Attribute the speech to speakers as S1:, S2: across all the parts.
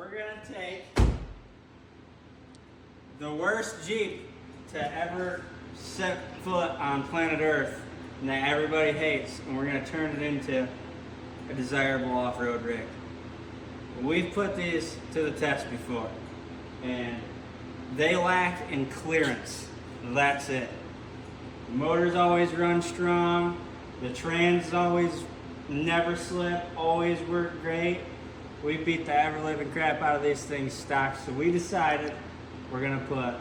S1: we're gonna take the worst Jeep to ever set foot on planet Earth and that everybody hates, and we're gonna turn it into a desirable off-road rig. We've put these to the test before, and they lack in clearance. That's it. The motors always run strong. The trans always never slip, always work great. We beat the ever-living crap out of these things stock, so we decided we're gonna put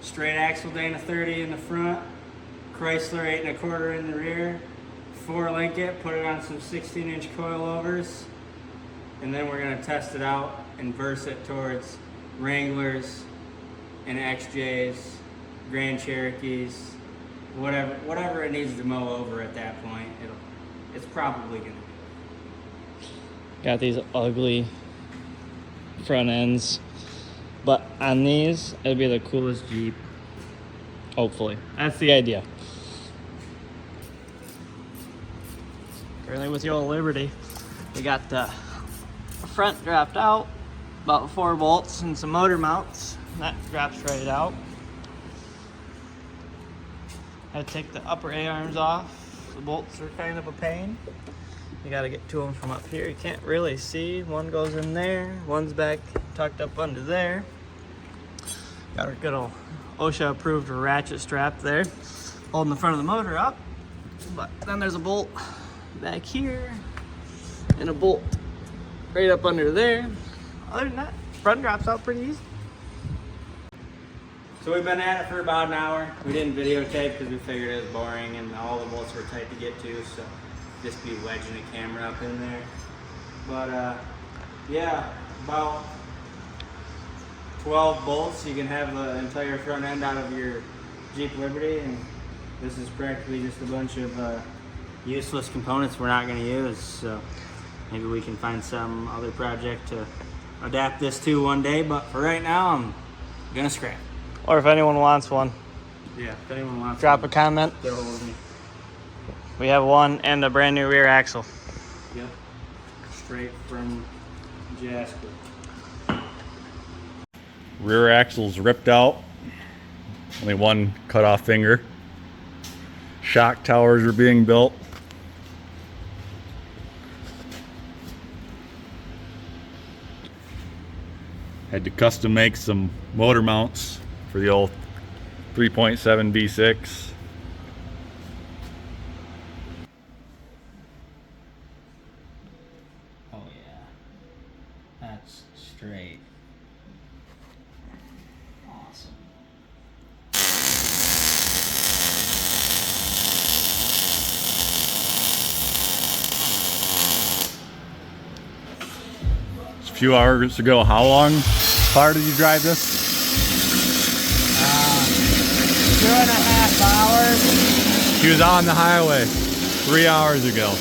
S1: straight axle Dana 30 in the front, Chrysler 8 1/4 in the rear, 4-link it, put it on some 16-inch coilovers, and then we're gonna test it out and verse it towards Wranglers and XJs, Grand Cherokees, whatever it needs to mow over at that point. It's probably gonna be.
S2: Got these ugly front ends, but on these it'll be the coolest Jeep. Hopefully, that's the idea. Currently with the old Liberty, we got the front dropped out, about 4 bolts and some motor mounts. That drops right out. I had to take the upper A-arms off. The bolts are kind of a pain. You gotta get to them from up here. You can't really see. One goes in there, one's back tucked up under there. Got our good old OSHA approved ratchet strap there, holding the front of the motor up. But then there's a bolt back here and a bolt right up under there. Other than that, front drops out pretty easy.
S1: So we've been at it for about an hour. We didn't videotape because we figured it was boring and all the bolts were tight to get to, so just be wedging the camera up in there. But yeah, about 12 bolts, you can have the entire front end out of your Jeep Liberty, and this is practically just a bunch of useless components we're not going to use. So maybe we can find some other project to adapt this to one day, but for right now I'm gonna scrap.
S2: Or if anyone wants one,
S1: Yeah, if anyone wants
S2: drop
S1: one,
S2: a comment.
S1: get hold of me.
S2: We have one and a brand new rear axle.
S1: Yep, straight from Jasper.
S3: Rear axle's ripped out. Only one cut off finger. Shock towers are being built. Had to custom make some motor mounts for the old 3.7 V6.
S1: Oh yeah, that's straight. Awesome.
S3: A few hours ago, how long far did you drive this?
S1: 2.5 hours.
S3: He was on the highway 3 hours ago.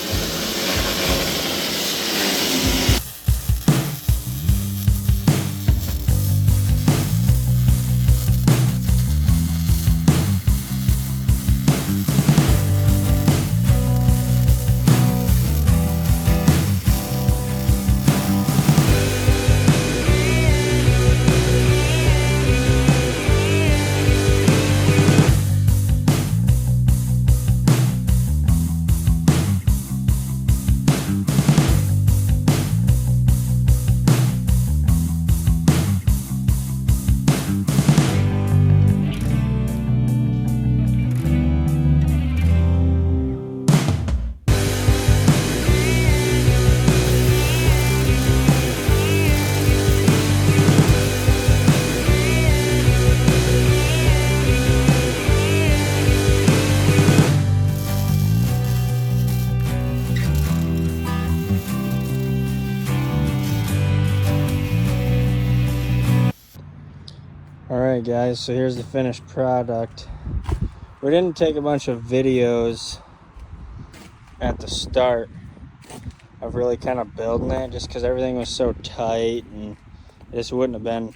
S2: Alright guys, so here's the finished product. We didn't take a bunch of videos at the start of really kind of building it, just because everything was so tight and it just wouldn't have been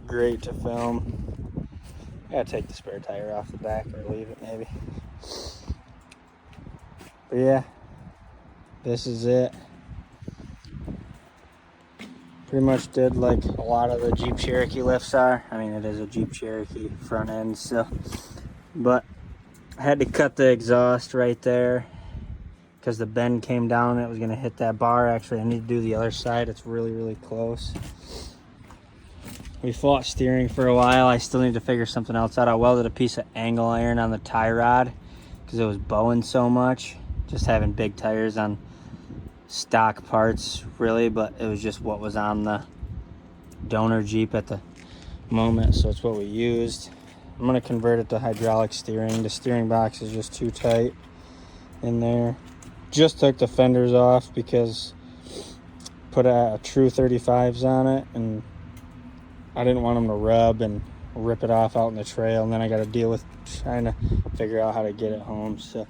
S2: great to film. I gotta take the spare tire off the back or leave it maybe. But yeah, this is it.
S1: Pretty much did like a lot of the Jeep Cherokee lifts are. I mean, it is a Jeep Cherokee front end, so. But I had to cut the exhaust right there because the bend came down and it was going to hit that bar. Actually, I need to do the other side. It's really, really close. We fought steering for a while. I still need to figure something else out. I welded a piece of angle iron on the tie rod because it was bowing so much. Just having big tires on stock parts, really, but it was just what was on the donor Jeep at the moment, so it's what we used. I'm going to convert it to hydraulic steering. The steering box is just too tight in there. Just took the fenders off because put a true 35s on it, and I didn't want them to rub and rip it off out in the trail, and then I got to deal with trying to figure out how to get it home. So,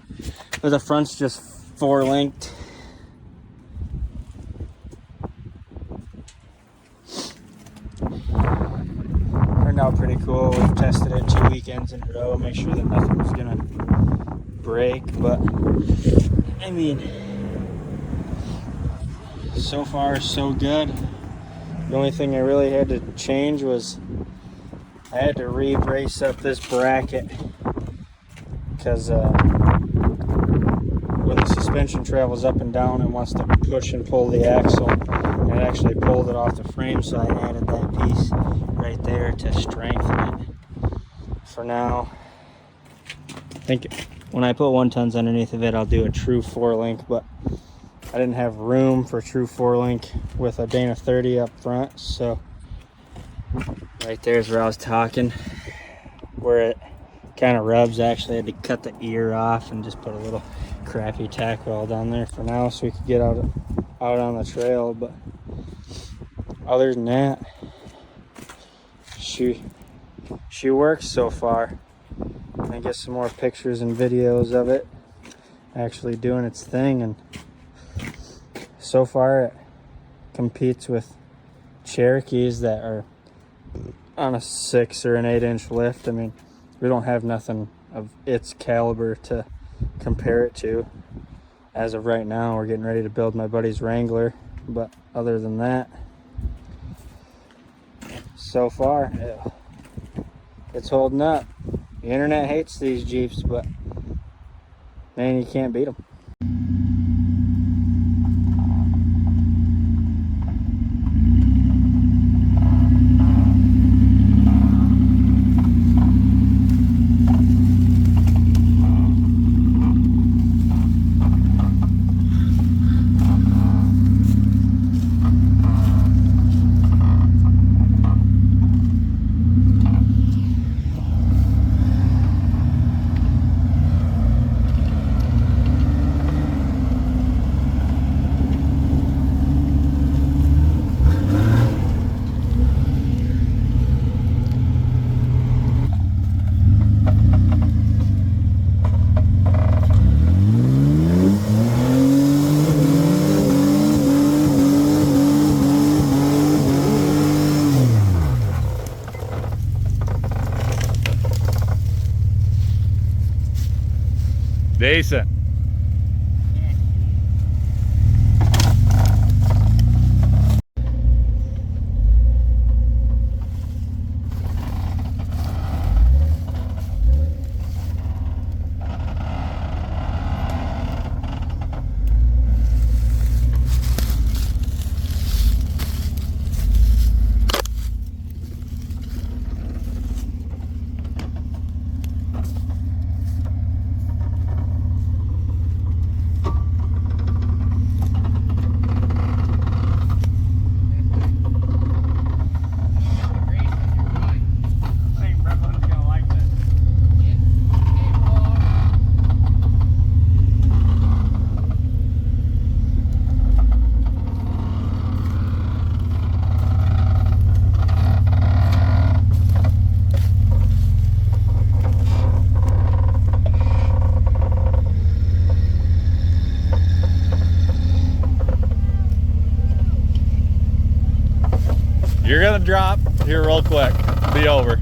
S1: but the front's just 4-linked. Turned out pretty cool. We've tested it 2 weekends in a row, make sure that nothing was gonna break, but I mean, so far so good. The only thing I really had to change was I had to re-brace up this bracket because when the suspension travels up and down, it wants to push and pull the axle, and it actually pulled it off the frame, so I added that piece right there to strengthen it. For now, I think when I put 1-tons underneath of it, I'll do a true 4-link, but I didn't have room for true 4-link with a Dana 30 up front, so right there's where I was talking, where it kind of rubs. Actually, I had to cut the ear off and just put a little crappy tack weld on there for now so we could get out on the trail. But other than that, she works so far. I get some more pictures and videos of it actually doing its thing, and so far it competes with Cherokees that are on a 6 or an 8-inch lift. I mean, we don't have nothing of its caliber to compare it to as of right now. We're getting ready to build my buddy's Wrangler, but other than that, so far it's holding up. The internet hates these Jeeps, but man, you can't beat them.
S3: Decent. You're gonna drop here real quick. Be over.